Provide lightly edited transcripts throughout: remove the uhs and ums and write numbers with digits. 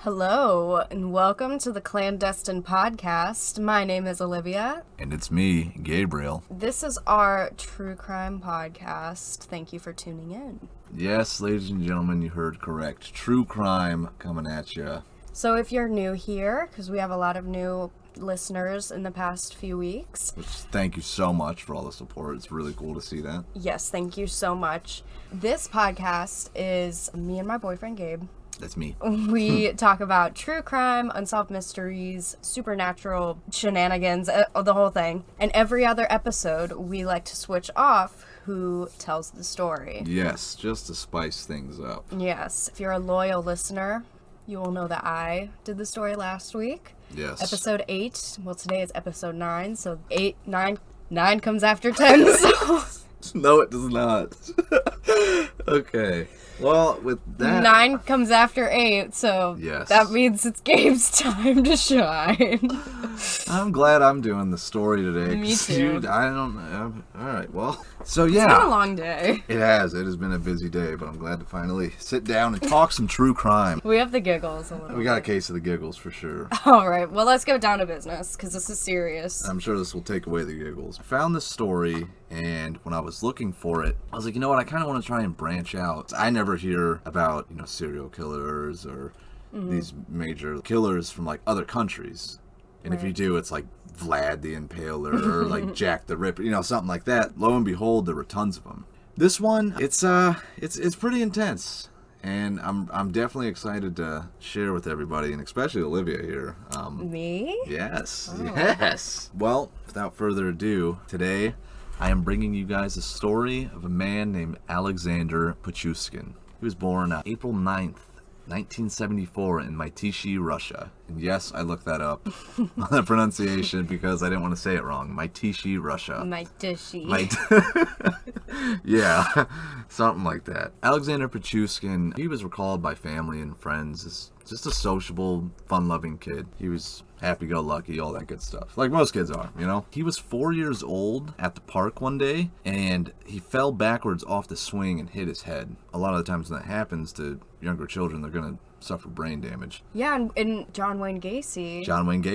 Hello, and welcome to the Clandestine podcast. My name is Olivia. And it's me, Gabriel. This is our true crime podcast. Thank you for tuning in. Yes, ladies and gentlemen, you heard correct. True crime coming at you. So if you're new here, because we have a lot of new listeners in the past few weeks. Thank you so much for all the support. It's really cool to see that. Yes, thank you so much. This podcast is me and my boyfriend, Gabe. That's me. We talk about true crime, unsolved mysteries, supernatural shenanigans, the whole thing. And every other episode, we like to switch off who tells the story. Yes, just to spice things up. Yes. If you're a loyal listener, you will know that I did the story last week. Yes. Episode 8. Well, today is episode 9, so 9 comes after 10, so... No, it does not. Okay. Well, with that... 9 comes after 8, so yes. That means it's Gabe's time to shine. I'm glad I'm doing the story today. Me too. I don't know. All right, well... So, yeah. It's been a long day. It has. It has been a busy day, but I'm glad to finally sit down and talk some true crime. We have the giggles a little We got a bit. case of the giggles for sure. All right, well, let's go down to business, because this is serious. I'm sure this will take away the giggles. I found this story, and when I was looking for it, I was like, you know what, I kind of want to try and branch out. I never hear about, serial killers or these major killers from, other countries. And if you do, it's like Vlad the Impaler or like Jack the Ripper, something like that. Lo and behold, there were tons of them. This one, it's pretty intense. And I'm definitely excited to share with everybody, and especially Olivia here. Me? Yes, Oh. yes. Well, without further ado, today I am bringing you guys a story of a man named Alexander Pichushkin. He was born April 9th, 1974 in Mytishi, Russia. And yes, I looked that up on the pronunciation because I didn't want to say it wrong. Mytishi, Russia. Mytishi. Yeah, something like that. Alexander Pichushkin, he was recalled by family and friends as just a sociable, fun-loving kid. He was happy-go-lucky, all that good stuff. Like most kids are, He was 4 years old at the park one day, and he fell backwards off the swing and hit his head. A lot of the times when that happens to younger children, they're going to suffer brain damage. Yeah, and John Wayne Gacy.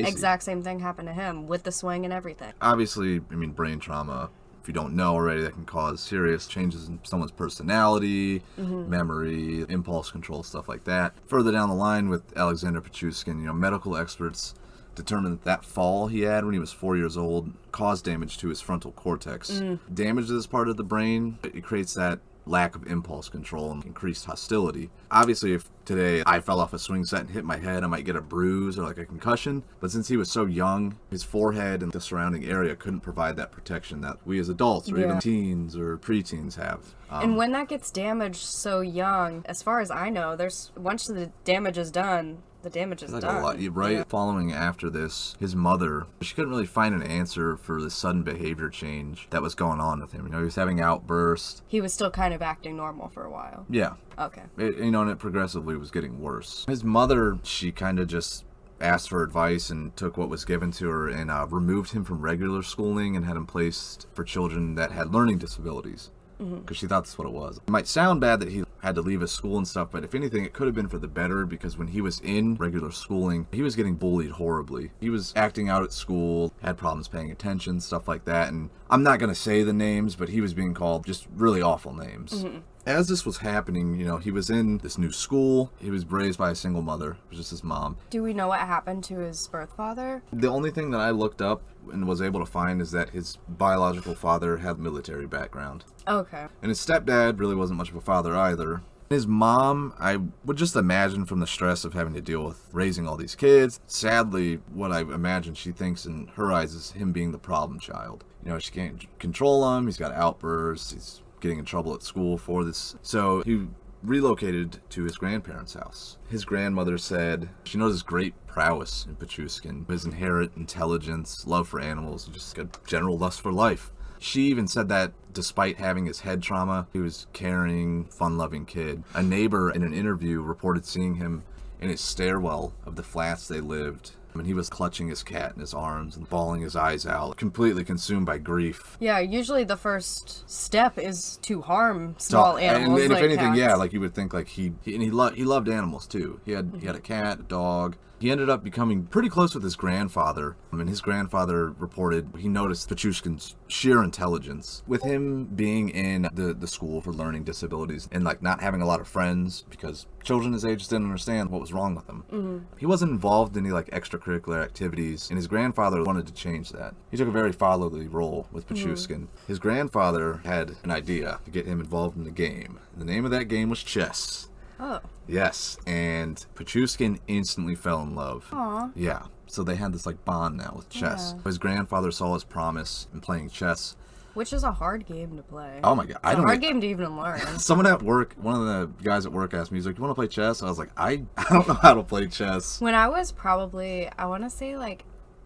Exact same thing happened to him with the swing and everything. Obviously, brain trauma, if you don't know already, that can cause serious changes in someone's personality, memory, impulse control, stuff like that. Further down the line with Alexander Pichushkin, medical experts determined that fall he had when he was 4 years old caused damage to his frontal cortex. Damage to this part of the brain, it creates that lack of impulse control and increased hostility. Obviously, if today I fell off a swing set and hit my head, I might get a bruise or a concussion. But since he was so young, his forehead and the surrounding area couldn't provide that protection that we as adults or even teens or preteens have. And when that gets damaged so young, as far as I know, once the damage is done, the damage is done. A lot, right? Yeah. Following after this, his mother, she couldn't really find an answer for the sudden behavior change that was going on with him. He was having outbursts. He was still kind of acting normal for a while. Yeah. Okay. And it progressively was getting worse. His mother, she kind of just asked for advice and took what was given to her and removed him from regular schooling and had him placed for children that had learning disabilities. Because she thought that's what it was. It might sound bad that he had to leave his school and stuff, but if anything, it could have been for the better, because when he was in regular schooling, he was getting bullied horribly. He was acting out at school, had problems paying attention, stuff like that, and I'm not going to say the names, but he was being called just really awful names. As this was happening, he was in this new school. He was raised by a single mother. It was just his mom. Do we know what happened to his birth father? The only thing that I looked up and was able to find is that his biological father had a military background. Okay. And his stepdad really wasn't much of a father either. His mom, I would just imagine from the stress of having to deal with raising all these kids. Sadly, what I imagine she thinks in her eyes is him being the problem child. She can't control him. He's got outbursts. He's getting in trouble at school for this. So he relocated to his grandparents' house. His grandmother said she noticed great prowess in Pichushkin, his inherent intelligence, love for animals, and just a general lust for life. She even said that despite having his head trauma, he was a caring, fun-loving kid. A neighbor in an interview reported seeing him in his stairwell of the flats they lived I mean, he was clutching his cat in his arms and bawling his eyes out, completely consumed by grief. Yeah, usually the first step is to harm small animals. And if like anything, cats. yeah, like you would think, like he loved animals too. He had a cat, a dog. He ended up becoming pretty close with his grandfather. I mean, his grandfather reported he noticed Pichushkin's sheer intelligence. With him being in the school for learning disabilities and like not having a lot of friends because children his age didn't understand what was wrong with him. He wasn't involved in any like extracurricular activities, and his grandfather wanted to change that. He took a very fatherly role with Pichushkin. His grandfather had an idea to get him involved in the game. The name of that game was chess. Oh. Yes, and Pichushkin instantly fell in love. Aw. Yeah, so they had this like bond now with chess. His grandfather saw his promise in playing chess. Which is a hard game to play. Oh my god, It's a hard game to even learn. Someone at work, one of the guys at work asked me, he's like, "You want to play chess?" I was like, I don't know how to play chess. When I was probably, I want to say like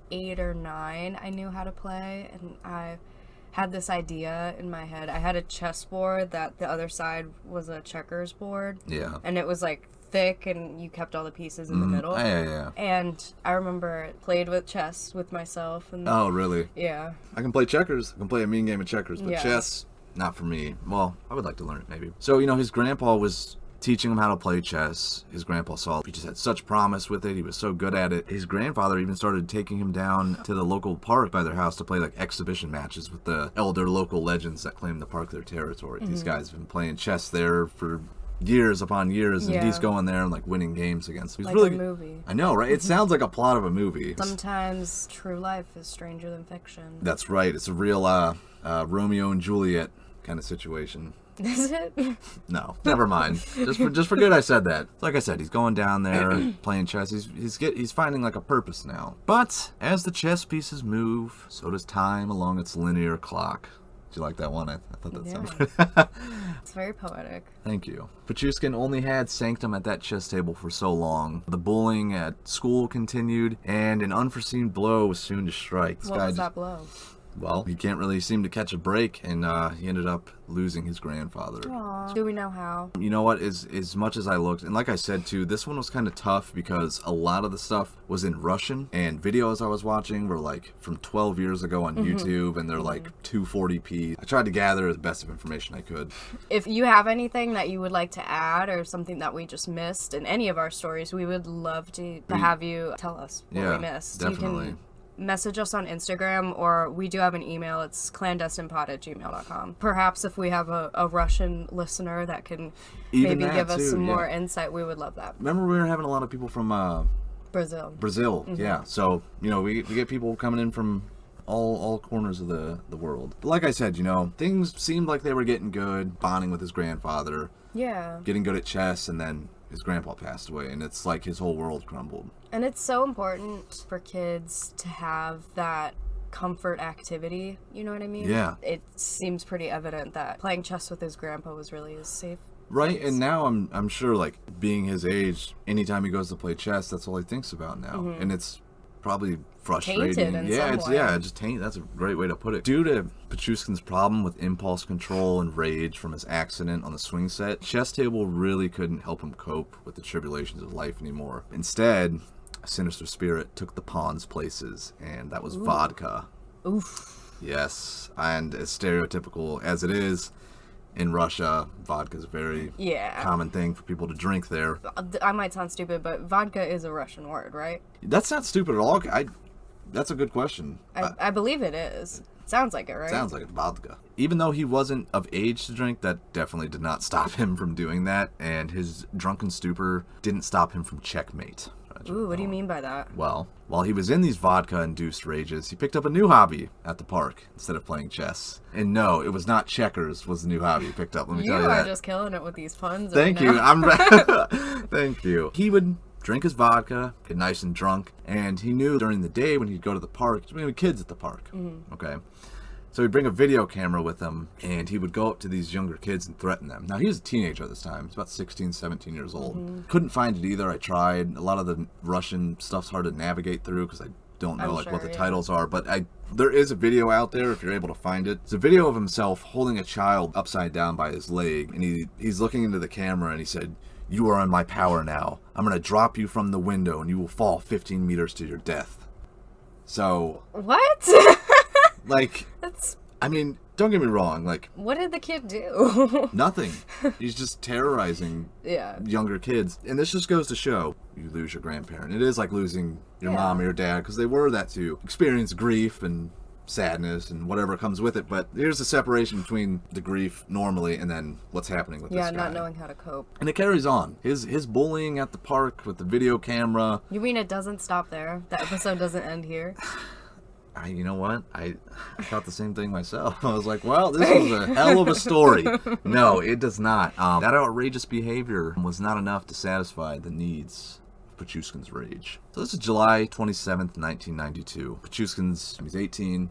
8 or 9, I knew how to play, and I had this idea in my head. I had a chessboard that the other side was a checkers board. Yeah. And it was like thick, and you kept all the pieces in the middle. Yeah. And I remember played with chess with myself. And Oh, really? yeah. I can play checkers. I can play a mean game of checkers, but Yeah. chess, not for me. Well, I would like to learn it maybe. So, his grandpa was teaching him how to play chess. His grandpa saw he just had such promise with it. He was so good at it. His grandfather even started taking him down to the local park by their house to play like exhibition matches with the elder local legends that claim the park their territory. These guys have been playing chess there for years upon years, and he's going there and like winning games against them. He's Like really, a movie. I know, right? It sounds like a plot of a movie. Sometimes true life is stranger than fiction. That's right. It's a real Romeo and Juliet kind of situation. Is it? No, never mind. Just forget I said that. Like I said, he's going down there playing chess. He's finding like a purpose now. But as the chess pieces move, so does time along its linear clock. Did you like that one? I thought that sounded good. It's very poetic. Thank you. Pichushkin only had sanctum at that chess table for so long. The bullying at school continued, and an unforeseen blow was soon to strike. What was that blow? Well, he can't really seem to catch a break, and he ended up losing his grandfather. Aww. Do we know how? You know what, as much as I looked, and like I said too, this one was kind of tough because a lot of the stuff was in Russian, and videos I was watching were like from 12 years ago on YouTube, and they're like 240p. I tried to gather the best of information I could. If you have anything that you would like to add or something that we just missed in any of our stories, we would love to have you tell us what we missed. Definitely. You can message us on Instagram, or we do have an email. It's clandestinepod@gmail.com. Perhaps if we have a Russian listener that can Even maybe that, give us too, some yeah. more insight, we would love that. Remember we were having a lot of people from Brazil, yeah. So, we get people coming in from all corners of the world. But like I said, things seemed like they were getting good, bonding with his grandfather, getting good at chess, and then his grandpa passed away, and it's like his whole world crumbled. And it's so important for kids to have that comfort activity, you know what I mean? Yeah. It seems pretty evident that playing chess with his grandpa was really his safe. Right, and now I'm sure, like, being his age, anytime he goes to play chess, that's all he thinks about now. And it's probably frustrating. Tainted in some way. Just tainted. That's a great way to put it. Due to Pichushkin's problem with impulse control and rage from his accident on the swing set, chess table really couldn't help him cope with the tribulations of life anymore. Instead, a sinister spirit took the pawn's places, and that was vodka. Oof. Yes, and as stereotypical as it is, in Russia, vodka is a very common thing for people to drink there. I might sound stupid, but vodka is a Russian word, right? That's not stupid at all. That's a good question. I believe it is. Sounds like it, right? Sounds like vodka. Even though he wasn't of age to drink, that definitely did not stop him from doing that, and his drunken stupor didn't stop him from checkmate. Ooh, what do you mean by that? Well, while he was in these vodka-induced rages, he picked up a new hobby at the park instead of playing chess. And no, it was not checkers was the new hobby he picked up, let me tell you that. You are just killing it with these puns. Thank you. Thank you. He would drink his vodka, get nice and drunk, and he knew during the day when he'd go to the park, there's going to be kids at the park, okay? So he'd bring a video camera with him, and he would go up to these younger kids and threaten them. Now, he was a teenager at this time. He's about 16, 17 years old. Couldn't find it either. I tried. A lot of the Russian stuff's hard to navigate through because I don't know what the titles are, but there is a video out there if you're able to find it. It's a video of himself holding a child upside down by his leg, and he's looking into the camera, and he said, You are in my power now. I'm going to drop you from the window and you will fall 15 meters to your death. So... What? Like... That's... I mean, don't get me wrong, like... What did the kid do? Nothing. He's just terrorizing younger kids. And this just goes to show, you lose your grandparent. It is like losing your mom or your dad, because they were that too. Experience grief and sadness and whatever comes with it, but there's a separation between the grief normally and then what's happening with this guy. Yeah, not knowing how to cope. And it carries on. His bullying at the park with the video camera. You mean it doesn't stop there? The episode doesn't end here? You know what? I thought the same thing myself. I was like, well, this is a hell of a story. No, it does not. That outrageous behavior was not enough to satisfy the needs of Pichushkin's rage. So this is July 27th, 1992. He's 18,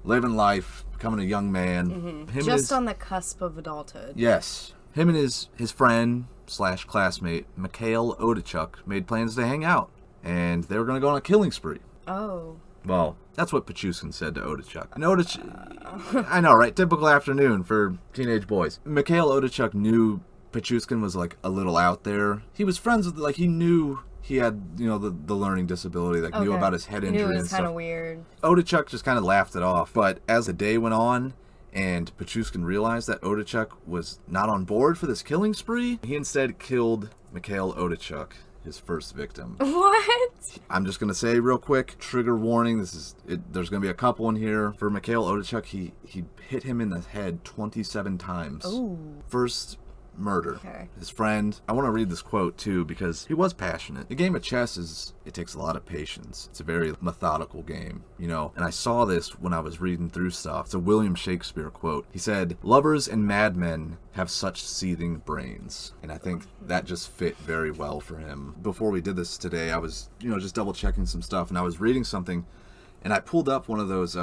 living life, becoming a young man. Just on the cusp of adulthood. Yes. Him and his friend / classmate, Mikhail Odachuk, made plans to hang out. And they were going to go on a killing spree. Oh. Well, that's what Pichushkin said to Odachuk. And I know, right? Typical afternoon for teenage boys. Mikhail Odachuk knew Pichushkin was, like, a little out there. He was friends with, like, he knew he had, you know, the learning disability, like, knew about his head injury and stuff. It was kind of weird. Odachuk just kind of laughed it off. But as the day went on, and Pichushkin realized that Odachuk was not on board for this killing spree, he instead killed Mikhail Odachuk, his first victim. What? I'm just gonna say real quick, trigger warning. There's gonna be a couple in here. For Mikhail Odachuk, he hit him in the head 27 times. Ooh. First murder. Okay. His friend. I want to read this quote too because he was passionate. The game of chess it takes a lot of patience. It's a very methodical game, you know. And I saw this when I was reading through stuff. It's a William Shakespeare quote. He said, "Lovers and madmen have such seething brains." And I think that just fit very well for him. Before we did this today, I was, you know, just double checking some stuff, and I was reading something, and I pulled up one of those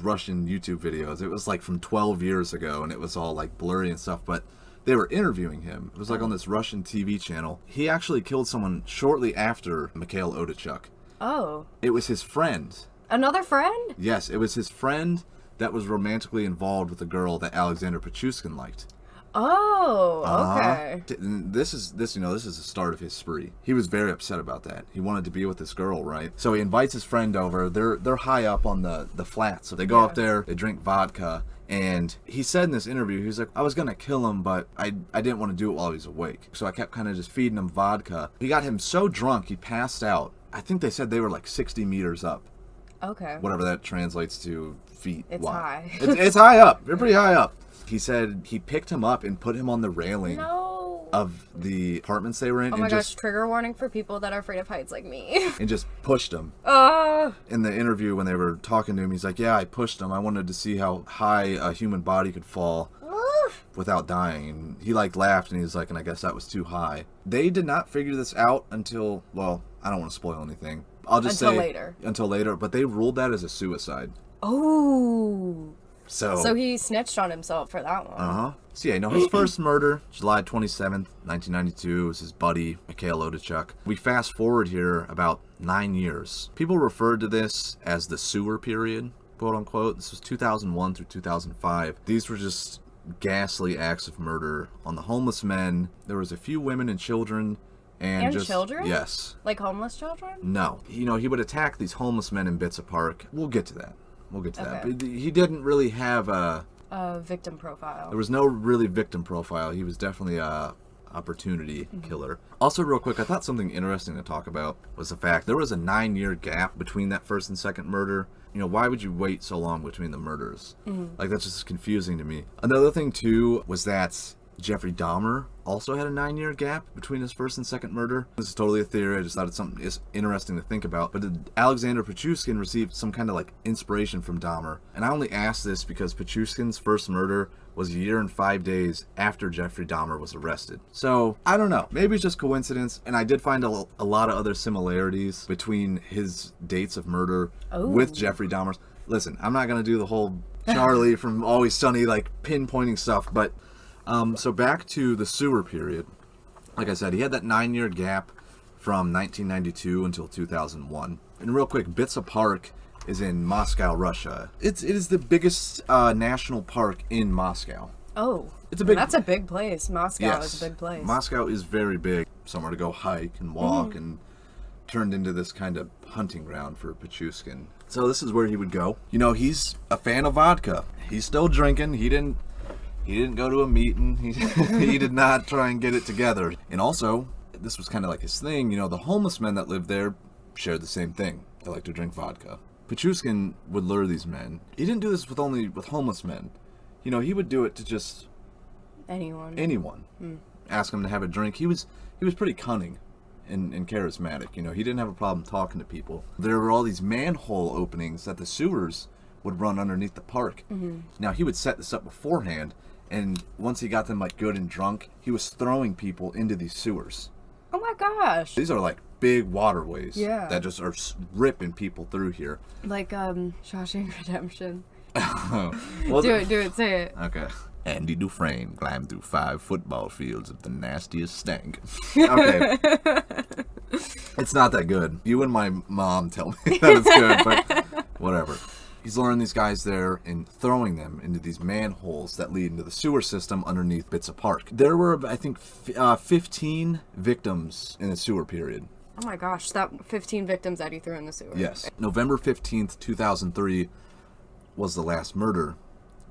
Russian YouTube videos. It was like from 12 years ago, and it was all like blurry and stuff, but they were interviewing him. It was like on this Russian TV channel. He actually killed someone shortly after Mikhail Odachuk. Oh. It was his friend. Another friend? Yes, it was his friend that was romantically involved with a girl that Alexander Pichushkin liked. Oh, okay. This is the start of his spree. He was very upset about that. He wanted to be with this girl, right? So he invites his friend over. They're high up on the flat, so they go up there, they drink vodka, and he said in this interview, he's like, I was gonna kill him, but I didn't want to do it while he was awake. So I kept kind of just feeding him vodka. He got him so drunk, he passed out. I think they said they were like 60 meters up. Okay. Whatever that translates to feet. It's high. It's high up. They're pretty high up. He said he picked him up and put him on the railing of the apartments they were in. Oh my gosh, trigger warning for people that are afraid of heights like me. And just pushed him. In the interview when they were talking to him, he's like, yeah, I pushed him. I wanted to see how high a human body could fall without dying. And he like laughed and he was like, and I guess that was too high. They did not figure this out until, well, I don't want to spoil anything. I'll just say until later, but they ruled that as a suicide. Oh. So he snitched on himself for that one. So yeah, his first murder, July 27th, 1992, was his buddy, Mikhail Odachuk. We fast forward here about 9 years. People referred to this as the sewer period, quote unquote. This was 2001 through 2005. These were just ghastly acts of murder on the homeless men. There was a few women and children. And children? Yes. Like homeless children? No. He would attack these homeless men in Bitsa Park. We'll get to that. But he didn't really have a victim profile. There was no really victim profile. He was definitely a opportunity killer. Also, real quick, I thought something interesting to talk about was the fact there was a 9-year gap between that first and second murder. Why would you wait so long between the murders? Like, that's just confusing to me. Another thing, too, was that Jeffrey Dahmer also had a 9-year gap between his first and second murder. This is totally a theory. I just thought it's something interesting to think about. But did Alexander Pichushkin received some kind of like inspiration from Dahmer? And I only ask this because Pichushkin's first murder was a year and 5 days after Jeffrey Dahmer was arrested. So, I don't know. Maybe it's just coincidence. And I did find a lot of other similarities between his dates of murder with Jeffrey Dahmer's. Listen, I'm not going to do the whole Charlie from Always Sunny, like, pinpointing stuff, but so back to the sewer period. Like I said, he had that 9-year gap from 1992 until 2001. And real quick, Bitsa Park is in Moscow, Russia. It is the biggest national park in Moscow. Oh, It's a big. that's a big place. Moscow Yes. is a big place. Moscow is very big. Somewhere to go hike and walk, and turned into this kind of hunting ground for Pichushkin. So this is where he would go. You know, he's a fan of vodka. He's still drinking. He didn't go to a meeting. He did not try and get it together. And also, this was kind of like his thing. You know, the homeless men that lived there shared the same thing. They like to drink vodka. Pichushkin would lure these men. He didn't do this only with homeless men. You know, he would do it to just anyone. Ask him to have a drink. He was pretty cunning and charismatic. You know, he didn't have a problem talking to people. There were all these manhole openings that the sewers would run underneath the park. Now, he would set this up beforehand, and once he got them like good and drunk, he was throwing people into these sewers. Oh my gosh. These are like big waterways Yeah. that just are ripping people through here. Like Shawshank Redemption. Well, Do it, say it. Okay. Andy Dufresne climbed through 5 football fields of the nastiest stank. Okay. It's not that good. You and my mom tell me that it's good, but whatever. He's luring these guys there and throwing them into these manholes that lead into the sewer system underneath Bitsa Park. There were, I think, 15 victims in the sewer period. Oh my gosh, that 15 victims that he threw in the sewer. Yes. November 15th, 2003 was the last murder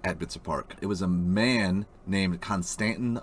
at Bitsa Park. It was a man named Konstantin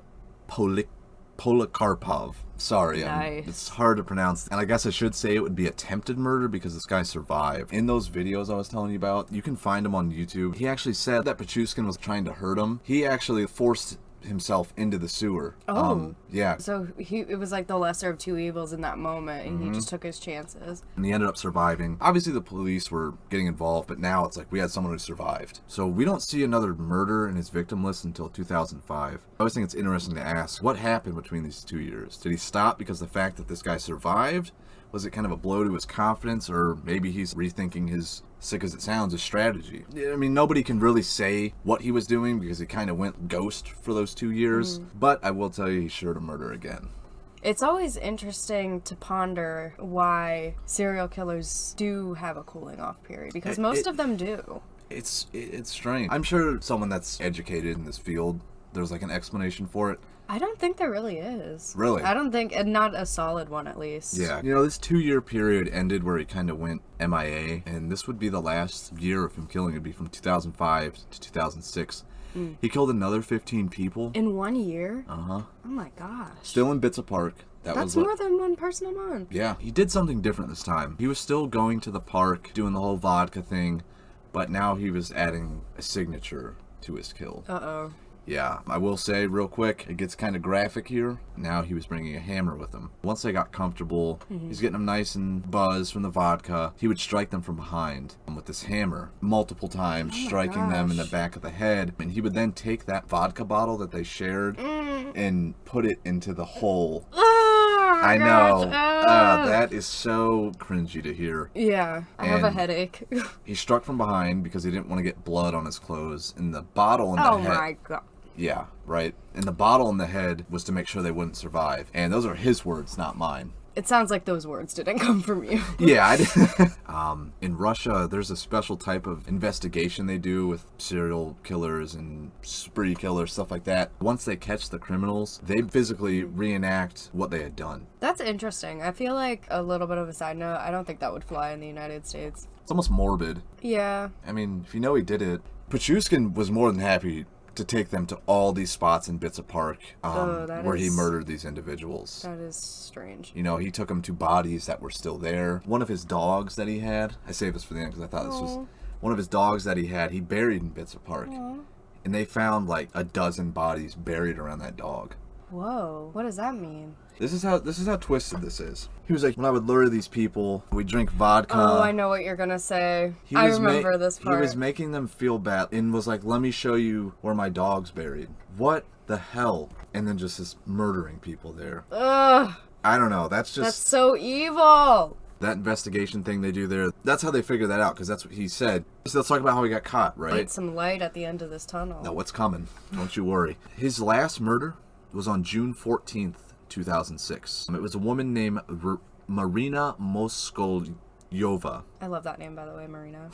Polikarpov. Sorry, Nice. it's hard to pronounce. And I guess I should say it would be attempted murder because this guy survived. In those videos I was telling you about, you can find him on YouTube. He actually said that Pichushkin was trying to hurt him. He actually forced himself into the sewer. Oh. Yeah. So it was like the lesser of two evils in that moment, and he just took his chances. And he ended up surviving. Obviously, the police were getting involved, but now it's like we had someone who survived. So we don't see another murder in his victim list until 2005. I always think it's interesting to ask, what happened between these 2 years? Did he stop because of the fact that this guy survived? Was it kind of a blow to his confidence, or maybe he's rethinking his, sick as it sounds, his strategy? I mean, nobody can really say what he was doing because he kind of went ghost for those 2 years. But I will tell you, he's sure to murder again. It's always interesting to ponder why serial killers do have a cooling off period, because most of them do. It's strange. I'm sure someone that's educated in this field, there's like an explanation for it. I don't think there really is. Really? I don't think, and not a solid one at least. Yeah. You know, this 2-year period ended where he kind of went MIA, and this would be the last year of him killing. It'd be from 2005 to 2006. He killed another 15 people. In 1 year? Uh-huh. Oh my gosh. Still in Bitsa Park. That's more than one person a month. Yeah. He did something different this time. He was still going to the park, doing the whole vodka thing, but now he was adding a signature to his kill. Uh-oh. Yeah, I will say real quick, it gets kind of graphic here. Now he was bringing a hammer with him. Once they got comfortable, he's getting them nice and buzzed from the vodka. He would strike them from behind with this hammer multiple times, striking them in the back of the head. And he would then take that vodka bottle that they shared and put it into the hole. I know. That is so cringy to hear. Yeah, I have a headache. He struck from behind because he didn't want to get blood on his clothes. And the bottle in the head. Oh my god. Yeah, right. And the bottle in the head was to make sure they wouldn't survive. And those are his words, not mine. It sounds like those words didn't come from you. Yeah, in Russia, there's a special type of investigation they do with serial killers and spree killers, stuff like that. Once they catch the criminals, they physically reenact what they had done. That's interesting. I feel like, a little bit of a side note, I don't think that would fly in the United States. It's almost morbid. Yeah. I mean, if you know he did it, Pichushkin was more than happy to take them to all these spots in Bitsa Park where he murdered these individuals. That is strange. You know, he took them to bodies that were still there. One of his dogs that he had, I saved this for the end because I thought this was one of his dogs that he had, he buried in Bitsa Park. And they found like a dozen bodies buried around that dog. Whoa, what does that mean? This is how twisted this is. He was like, when I would lure these people, we'd drink vodka. Oh, I know what you're gonna say. I remember this part. He was making them feel bad and was like, let me show you where my dog's buried. What the hell? And then just murdering people there. Ugh. I don't know. That's so evil. That investigation thing they do there, that's how they figure that out, because that's what he said. So let's talk about how he got caught, right? Light some light at the end of this tunnel. No, what's coming? Don't you worry. His last murder was on June 14th, 2006. It was a woman named Marina Yova. I love that name, by the way, Marina.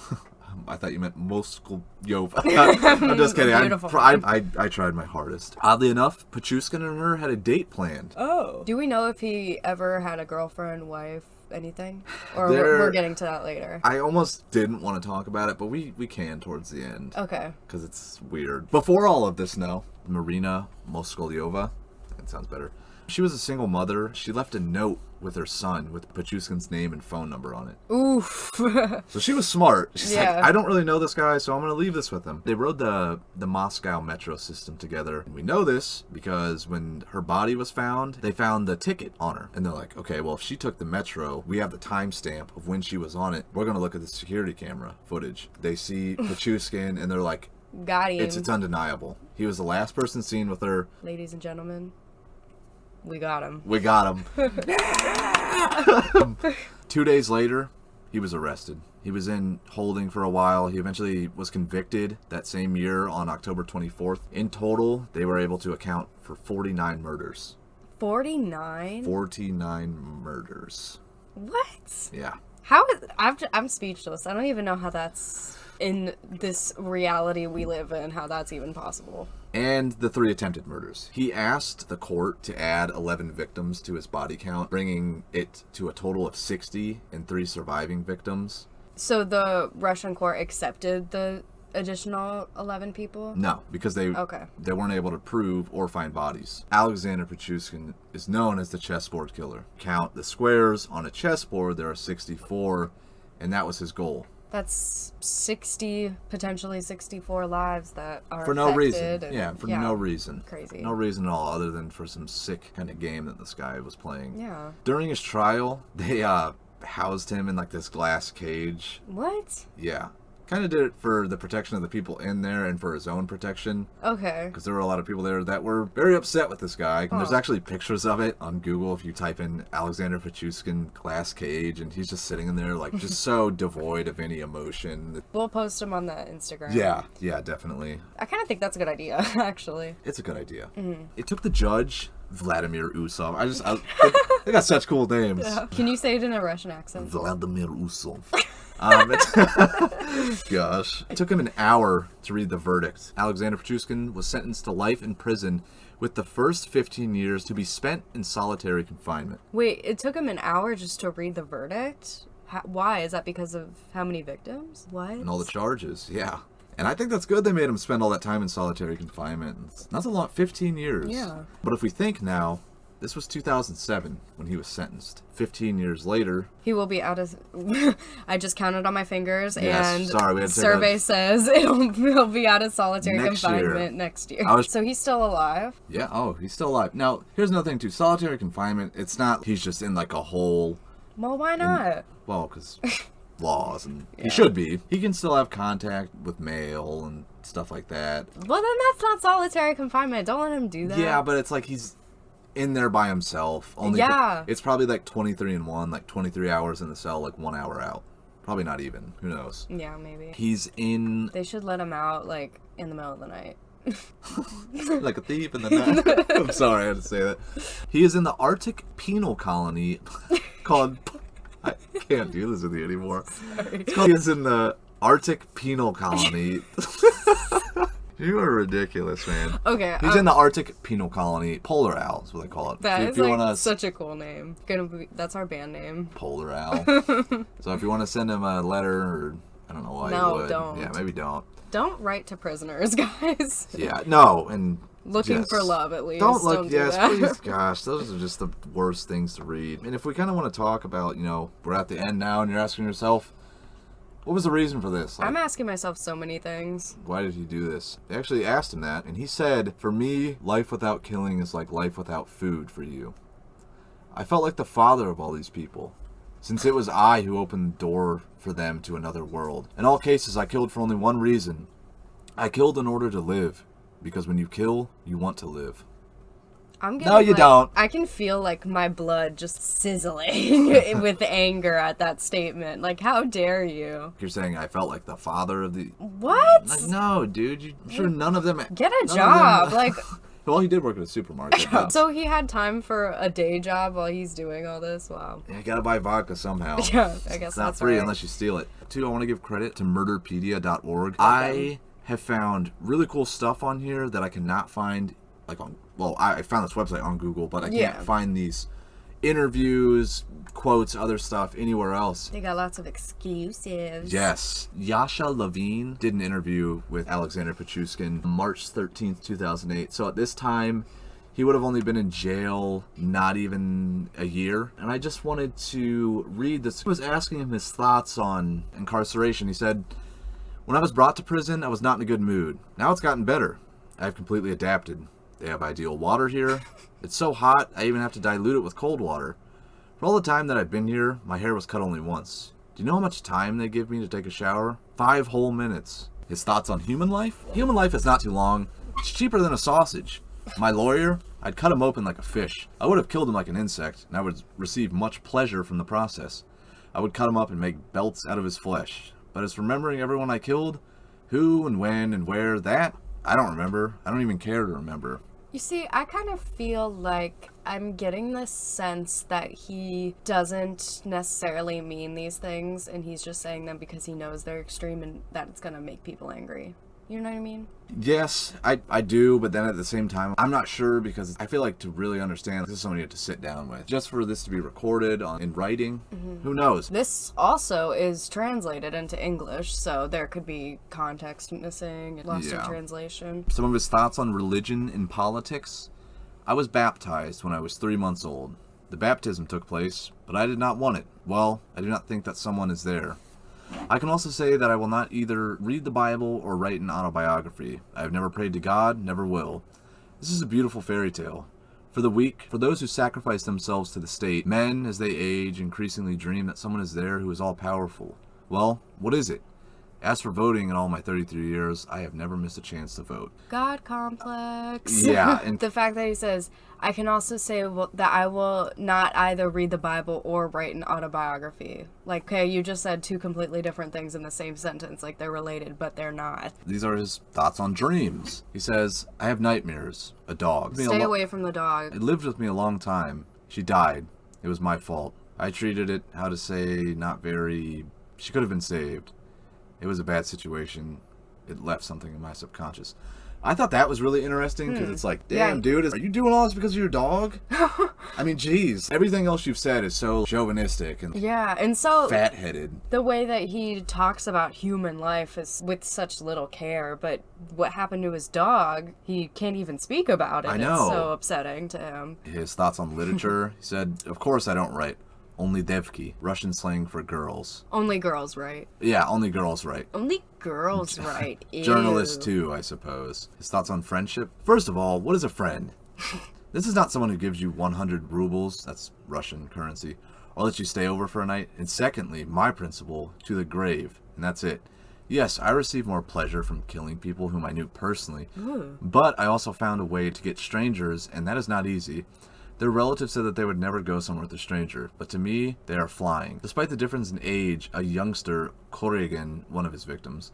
I thought you meant Moskal Yova. I'm just kidding. Beautiful. I tried my hardest. Oddly enough, Pichushkin and her had a date planned. Oh. Do we know if he ever had a girlfriend, wife, anything? Or we're getting to that later? I almost didn't want to talk about it, but we can towards the end. Okay. Because it's weird. Before all of this, no. Marina Moskolyova. That sounds better. She was a single mother. She left a note with her son with Pichushkin's name and phone number on it. Oof. So she was smart. She's like, Yeah. I don't really know this guy, so I'm going to leave this with him. They rode the Moscow metro system together. And we know this because when her body was found, they found the ticket on her. And they're like, okay, well, if she took the metro, we have the timestamp of when she was on it. We're going to look at the security camera footage. They see Pichushkin, and they're like, Got him. it's undeniable. He was the last person seen with her. Ladies and gentlemen, we got him. We got him. 2 days later, he was arrested. He was in holding for a while. He eventually was convicted that same year on October 24th. In total, they were able to account for 49 murders. 49? 49 murders. What? Yeah. How is... I'm speechless. I don't even know how that's... in this reality we live in, how that's even possible. And the 3 attempted murders. He asked the court to add 11 victims to his body count, bringing it to a total of 60 and 3 surviving victims. So the Russian court accepted the additional 11 people? No, because they weren't able to prove or find bodies. Alexander Pichushkin is known as the Chessboard Killer. Count the squares on a chessboard, there are 64, and that was his goal. That's 60, potentially 64 lives that are for no reason. And, for no reason. Crazy. No reason at all, other than for some sick kind of game that this guy was playing. Yeah. During his trial, they housed him in like this glass cage. What? Yeah. Kind of did it for the protection of the people in there and for his own protection. Okay. Because there were a lot of people there that were very upset with this guy. And there's actually pictures of it on Google if you type in Alexander Pichushkin glass cage, and he's just sitting in there like just so devoid of any emotion. We'll post him on the Instagram. Yeah, definitely. I kind of think that's a good idea, actually. It's a good idea. Mm-hmm. It took the judge, Vladimir Usov. They got such cool names. Yeah. Can you say it in a Russian accent? Vladimir Usov. Gosh. It took him an hour to read the verdict. Alexander Pichushkin was sentenced to life in prison with the first 15 years to be spent in solitary confinement. Wait, it took him an hour just to read the verdict? Why? Is that because of how many victims? What? And all the charges, yeah. And I think that's good they made him spend all that time in solitary confinement. That's a lot, 15 years. Yeah. But if we think now, this was 2007 when he was sentenced. 15 years later, he will be out of... I just counted on my fingers, and we had to survey says he'll be out of solitary confinement next year. So he's still alive? Yeah, he's still alive. Now, here's another thing, too. Solitary confinement, it's not he's just in like a hole. Well, why not? Because laws, and he should be. He can still have contact with mail and stuff like that. Well, then that's not solitary confinement. Don't let him do that. Yeah, but it's like he's in there by himself. It's probably like 23 and 1, like 23 hours in the cell, like 1 hour out. Probably not even. Who knows? Yeah, maybe. He's in... They should let him out, like, in the middle of the night. Like a thief in the night. I'm sorry I had to say that. He is in the Arctic penal colony called... I can't do this with you anymore. Sorry. He is in the Arctic penal colony... You are ridiculous, man. Okay. He's in the Arctic penal colony. Polar Owl is what they call it. That is such a cool name. That's our band name. Polar Owl. So if you want to send him a letter, or I don't know why you would. Don't. Yeah, maybe don't. Don't write to prisoners, guys. Yeah, no, and looking for love at least. Don't look. Don't do yes, that. please. Gosh, those are just the worst things to read. And if we kind of want to talk about, we're at the end now, and you're asking yourself, what was the reason for this? I'm asking myself so many things. Why did he do this? They actually asked him that, and he said, for me, life without killing is like life without food for you. I felt like the father of all these people, since it was I who opened the door for them to another world. In all cases, I killed for only one reason. I killed in order to live, because when you kill, you want to live. No, you don't. I can feel like my blood just sizzling with anger at that statement. Like, how dare you? You're saying I felt like the father of the... What? Like, no, dude. I'm sure none of them... Get a job. Like, Well, he did work at a supermarket. But... So he had time for a day job while he's doing all this? Wow. Yeah, you gotta buy vodka somehow. Yeah, I guess it's not that's free right. unless you steal it. Too, I want to give credit to murderpedia.org. I have found really cool stuff on here that I cannot find, like on, well, I found this website on Google, but I can't find these interviews, quotes, other stuff anywhere else. They got lots of exclusives. Yes. Yasha Levine did an interview with Alexander Pichushkin March 13th, 2008. So at this time, he would have only been in jail not even a year. And I just wanted to read this. I was asking him his thoughts on incarceration. He said, "When I was brought to prison, I was not in a good mood. Now it's gotten better. I've completely adapted. They have ideal water here. It's so hot, I even have to dilute it with cold water. For all the time that I've been here, my hair was cut only once. Do you know how much time they give me to take a shower? 5 whole minutes." His thoughts on human life? Human life is not too long. It's cheaper than a sausage. My lawyer, I'd cut him open like a fish. I would have killed him like an insect, and I would receive much pleasure from the process. I would cut him up and make belts out of his flesh. But as for remembering everyone I killed, who and when and where, that, I don't remember. I don't even care to remember. You see, I kind of feel like I'm getting this sense that he doesn't necessarily mean these things, and he's just saying them because he knows they're extreme and that it's going to make people angry. You know what I mean? Yes, I do, but then at the same time, I'm not sure because I feel like to really understand, this is somebody you have to sit down with. Just for this to be recorded in writing, who knows? This also is translated into English, so there could be context missing and lost in translation. Some of his thoughts on religion and politics. I was baptized when I was 3 months old. The baptism took place, but I did not want it. Well, I do not think that someone is there. I can also say that I will not either read the Bible or write an autobiography. I have never prayed to God, never will. This is a beautiful fairy tale. For the weak, for those who sacrifice themselves to the state, men, as they age, increasingly dream that someone is there who is all-powerful. Well, what is it? As for voting in all my 33 years, I have never missed a chance to vote. God complex. Yeah. And the fact that he says, I can also say that I will not either read the Bible or write an autobiography. Like, okay, you just said 2 completely different things in the same sentence. Like, they're related, but they're not. These are his thoughts on dreams. He says, I have nightmares. A dog. Stay away from the dog. It lived with me a long time. She died. It was my fault. I treated it, how to say, not very... She could have been saved. It was a bad situation. It left something in my subconscious. I thought that was really interesting because it's like, damn, dude, are you doing all this because of your dog? I mean, geez. Everything else you've said is so chauvinistic and and so fat-headed. The way that he talks about human life is with such little care, but what happened to his dog, he can't even speak about it. I know. It's so upsetting to him. His thoughts on literature, he said, of course I don't write. Only devki, Russian slang for girls. Only girls write. Yeah, only girls write. Only girls write. Journalists too, I suppose. His thoughts on friendship. First of all, what is a friend? This is not someone who gives you 100 rubles, that's Russian currency, or lets you stay over for a night. And secondly, my principle, to the grave, and that's it. Yes, I receive more pleasure from killing people whom I knew personally, but I also found a way to get strangers, and that is not easy. Their relatives said that they would never go somewhere with a stranger, but to me, they are flying. Despite the difference in age, a youngster, Korygin, one of his victims,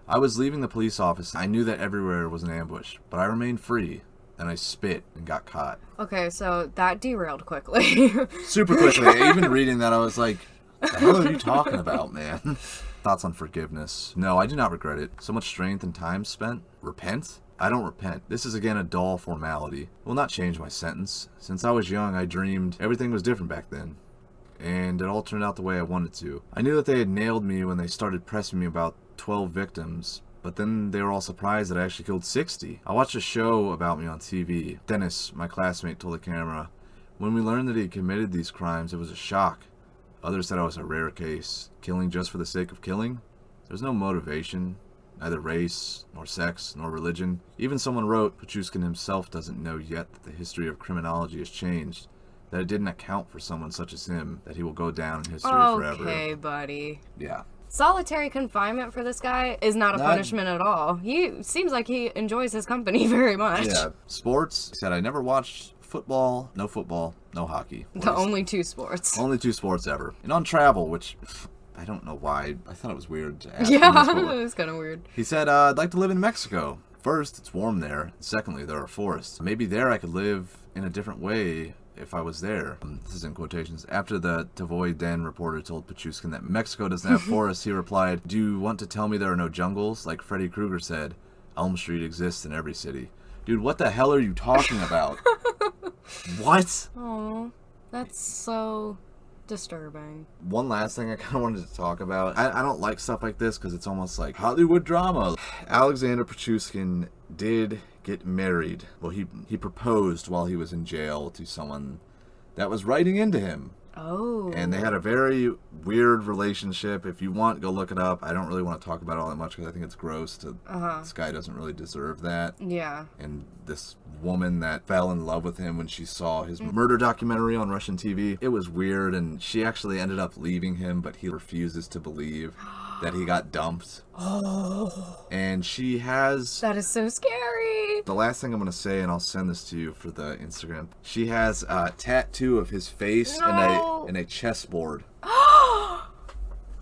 I was leaving the police office. I knew that everywhere was an ambush, but I remained free. Then I spit and got caught. Okay, so that derailed quickly. Super quickly. Even reading that, I was like, the hell are you talking about, man? Thoughts on forgiveness. No, I do not regret it. So much strength and time spent. Repent? I don't repent. This is again a dull formality. It will not change my sentence. Since I was young, I dreamed everything was different back then. And it all turned out the way I wanted to. I knew that they had nailed me when they started pressing me about 12 victims, but then they were all surprised that I actually killed 60. I watched a show about me on TV. Dennis, my classmate, told the camera, when we learned that he had committed these crimes, it was a shock. Others said I was a rare case. Killing just for the sake of killing? There's no motivation. Neither race, nor sex, nor religion. Even someone wrote, Pichushkin himself doesn't know yet that the history of criminology has changed, that it didn't account for someone such as him, that he will go down in history forever. Okay, buddy. Yeah. Solitary confinement for this guy is not a punishment at all. He seems like he enjoys his company very much. Yeah. Sports, he said, I never watched football, no hockey. The only 2 sports. Only 2 sports ever. And on travel, which... I don't know why. I thought it was weird to ask. Yeah, it was kind of weird. He said, I'd like to live in Mexico. First, it's warm there. Secondly, there are forests. Maybe there I could live in a different way if I was there. This is in quotations. After the Tavoy Den reporter told Pichushkin that Mexico doesn't have forests, he replied, "Do you want to tell me there are no jungles? Like Freddy Krueger said, Elm Street exists in every city." Dude, what the hell are you talking about? What? Oh, that's so disturbing. One last thing I kind of wanted to talk about. I don't like stuff like this because it's almost like Hollywood drama. Alexander Pichushkin did get married. Well, he proposed while he was in jail to someone that was writing into him. Oh. And they had a very weird relationship. If you want, go look it up. I don't really want to talk about it all that much because I think it's gross. This guy doesn't really deserve that. Yeah. And this woman that fell in love with him when she saw his murder documentary on Russian TV, it was weird, and she actually ended up leaving him, but he refuses to believe that he got dumped. Oh. And she has... That is so scary. The last thing I'm going to say, and I'll send this to you for the Instagram, she has a tattoo of his face in a chessboard.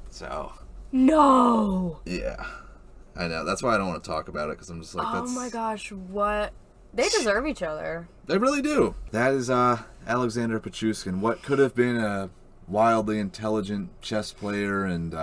So... No. Yeah. I know. That's why I don't want to talk about it, because I'm just like, that's... Oh my gosh, what? They deserve each other. They really do. That is Alexander Pichushkin. What could have been a wildly intelligent chess player and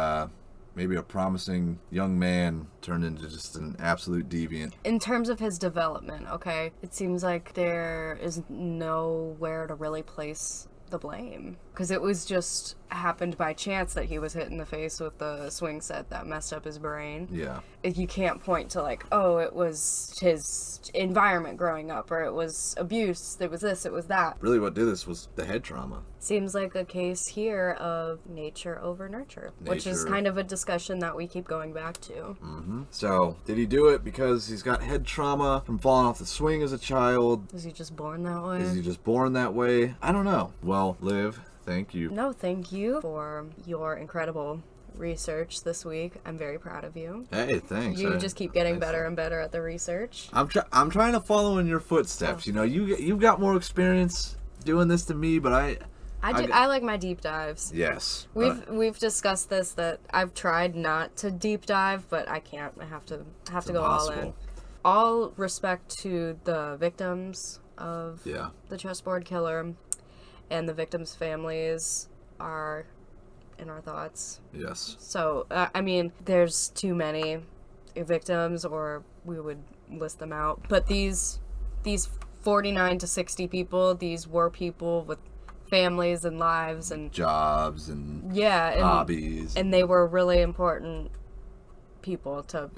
maybe a promising young man turned into just an absolute deviant. In terms of his development, okay, it seems like there is nowhere to really place the blame. Because it was just happened by chance that he was hit in the face with the swing set that messed up his brain. Yeah. You can't point to like, oh, it was his environment growing up, or it was abuse, it was this, it was that. Really what did this was the head trauma. Seems like a case here of nature over nurture, which is kind of a discussion that we keep going back to. Mm-hmm. So, did he do it because he's got head trauma from falling off the swing as a child? Was he just born that way? Is he just born that way? I don't know. Well, Liv, thank you. No, thank you for your incredible research this week. I'm very proud of you. Hey, thanks. You just keep getting better and better at the research. I'm trying to follow in your footsteps. You know, you've got more experience doing this than me, but I like my deep dives. Yes. We've discussed this, that I've tried not to deep dive, but I can't. I have to go all in. All respect to the victims of the Chessboard Killer, and the victims' families are in our thoughts. Yes. So, I mean, there's too many victims, or we would list them out. But these 49 to 60 people, these were people with families and lives and jobs and hobbies. And they were really important people to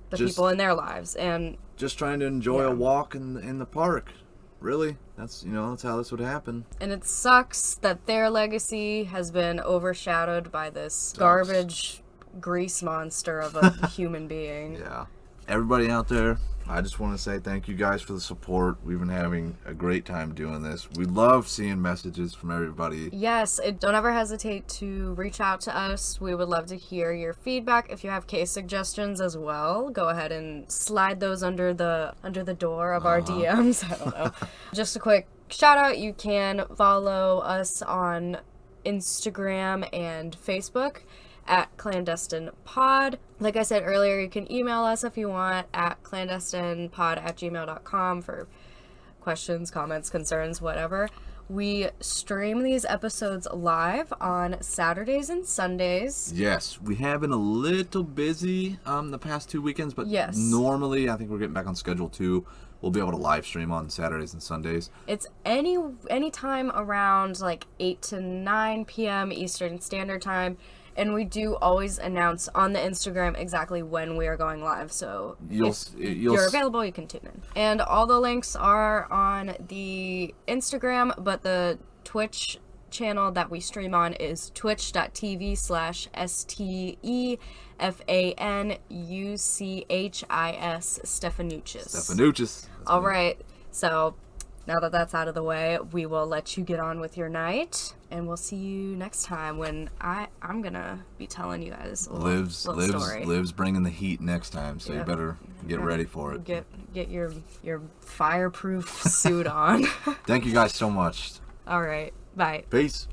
the people in their lives. And just trying to enjoy a walk in the park. Really, that's how this would happen. And it sucks that their legacy has been overshadowed by this garbage grease monster of a human being. Yeah. Everybody out there, I just want to say thank you guys for the support. We've been having a great time doing this. We love seeing messages from everybody. Yes, don't ever hesitate to reach out to us. We would love to hear your feedback. If you have case suggestions as well, go ahead and slide those under the door of our DMs. I don't know. Just a quick shout out, you can follow us on Instagram and Facebook at Clandestine Pod. Like I said earlier, you can email us if you want at clandestinepod@gmail.com for questions, comments, concerns, whatever. We stream these episodes live on Saturdays and Sundays. Yes, we have been a little busy the past 2 weekends, but normally I think we're getting back on schedule too. We'll be able to live stream on Saturdays and Sundays. It's any time around like 8 to 9 p.m. Eastern Standard Time. And we do always announce on the Instagram exactly when we are going live. So if you're available, you can tune in. And all the links are on the Instagram, but the Twitch channel that we stream on is twitch.tv/STEFANUCHIS Stefanuchis. All right. So now that that's out of the way, we will let you get on with your night, and we'll see you next time when I'm gonna be telling you guys a little story. Liv's bringing the heat next time, so you better get ready for it. Get your fireproof suit on. Thank you guys so much. All right, bye. Peace.